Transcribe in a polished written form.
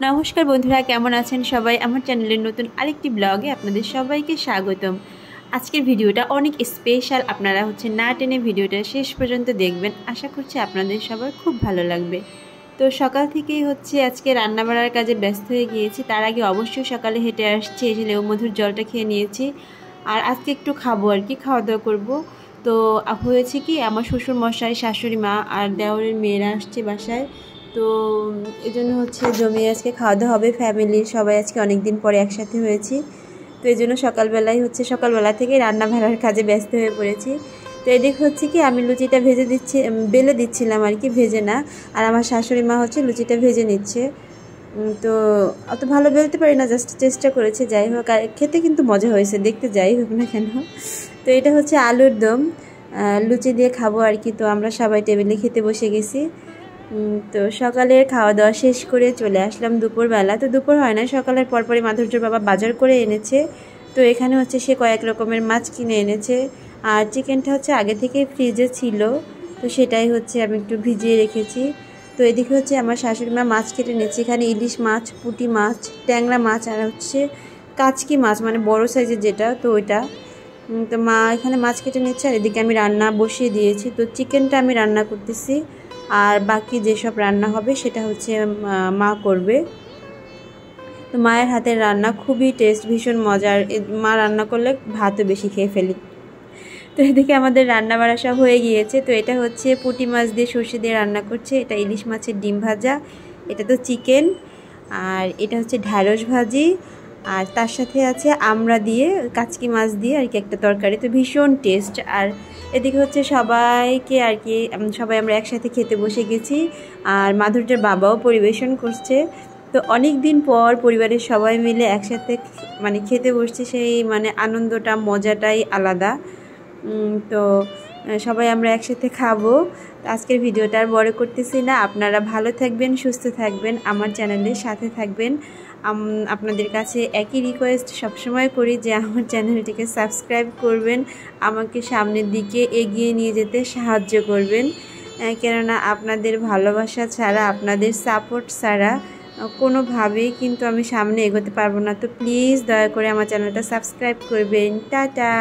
নমস্কার বন্ধুরা, কেমন আছেন সবাই? আমার চ্যানেলের নতুন আরেকটি ব্লগে আপনাদের সবাইকে স্বাগতম। আজকের ভিডিওটা অনেক স্পেশাল। আপনারা না টেনে ভিডিওটা শেষ পর্যন্ত দেখবেন। আশা করছি আপনাদের সবার খুব ভালো লাগবে। তো সকাল থেকেই আজকে রান্না বাড়ার কাজে ব্যস্ত হয়ে গিয়েছি। তার আগে অবশ্যই সকালে হেঁটে আসছি, এসে লেবু মধুর জলটা খেয়ে নিয়েছি। আর আজকে একটু খাবো আর কি, খাওয়া দাওয়া করবো। তো হয়েছে কি, আমার শ্বশুর মশাই, শাশুড়ি মা আর দেওরের মেয়েরা আসছে বাসায়। তো এই জন্য জমিয়ে আজকে খাওয়া দাওয়া হবে। ফ্যামিলির সবাই আজকে অনেক দিন পরে একসাথে হয়েছি। তো এই জন্য সকালবেলা থেকে রান্না বাড়ার কাজে ব্যস্ত হয়ে পড়েছি। তো এদিক কি, আমি লুচিটা বেলে দিচ্ছিলাম আর কি, ভেজে না। আর আমার শাশুড়ি মা লুচিটা ভেজে নিচ্ছে। তো অত ভালো বেলতে পারি না, জাস্ট চেষ্টা করেছি। যাই হোক, আর খেতে কিন্তু মজা হয়েছে, দেখতে যাই হোক না কেন। তো এটা আলুর দম, লুচি দিয়ে খাবো আর কি। তো আমরা সবাই টেবিলে খেতে বসে গেছি। তো সকালের খাওয়া দাওয়া শেষ করে চলে আসলাম দুপুরবেলা। তো দুপুর হয় না, সকালের পরপরই মাধুর্যর বাবা বাজার করে এনেছে। তো এখানে সে কয়েক রকমের মাছ কিনে এনেছে। আর চিকেনটা আগে থেকে ফ্রিজে ছিল, তো সেটাই আমি একটু ভিজিয়ে রেখেছি। তো এদিকে আমার শাশুড়ি মা মাছ কেটে নিচ্ছে। এখানে ইলিশ মাছ, পুঁটি মাছ, ট্যাংরা মাছ, আর কাচকি মাছ, মানে বড় সাইজের যেটা, তো ওইটা। তো মা এখানে মাছ কেটে নিচ্ছে, আর এদিকে আমি রান্না বসিয়ে দিয়েছি। তো চিকেনটা আমি রান্না করতেছি, আর বাকি যেসব রান্না হবে সেটা মা করবে। তো মায়ের হাতের রান্না খুবই টেস্ট, ভীষণ মজার। মা রান্না করলে ভাতও বেশি খেয়ে ফেলি। তো এদিকে আমাদের রান্না বাড়া সব হয়ে গিয়েছে। তো এটা পুঁটি মাছ দিয়ে সর্ষে দিয়ে রান্না করছে, এটা ইলিশ মাছের ডিম ভাজা, এটা তো চিকেন, আর এটা ঢ্যাঁড়স ভাজি, আর তার সাথে আছে আমড়া দিয়ে, কাচকি মাছ দিয়ে আর কি একটা তরকারি। তো ভীষণ টেস্ট। আর এদিকে সবাইকে আর কি, সবাই আমরা একসাথে খেতে বসে গেছি। আর মাধুর্যের বাবাও পরিবেশন করছে। তো অনেক দিন পর পরিবারের সবাই মিলে একসাথে খেতে বসছে, সেই আনন্দটা, মজাটাই আলাদা। তো সবাই আমরা একসাথে খাবো। আজকের ভিডিওটা আর বড় করতেছি না। আপনারা ভালো থাকবেন, সুস্থ থাকবেন, আমার চ্যানেলের সাথে থাকবেন। আপনাদের কাছে একই রিকোয়েস্ট সবসময় করি যে আমার চ্যানেলটিকে সাবস্ক্রাইব করবেন, আমাকে সামনের দিকে এগিয়ে নিয়ে যেতে সাহায্য করবেন। কেননা আপনাদের ভালোবাসা ছাড়া, আপনাদের সাপোর্ট ছাড়া কোনোভাবেই কিন্তু আমি সামনে এগোতে পারবো না। তো প্লিজ দয়া করে আমার চ্যানেলটা সাবস্ক্রাইব করবেন। টাটা।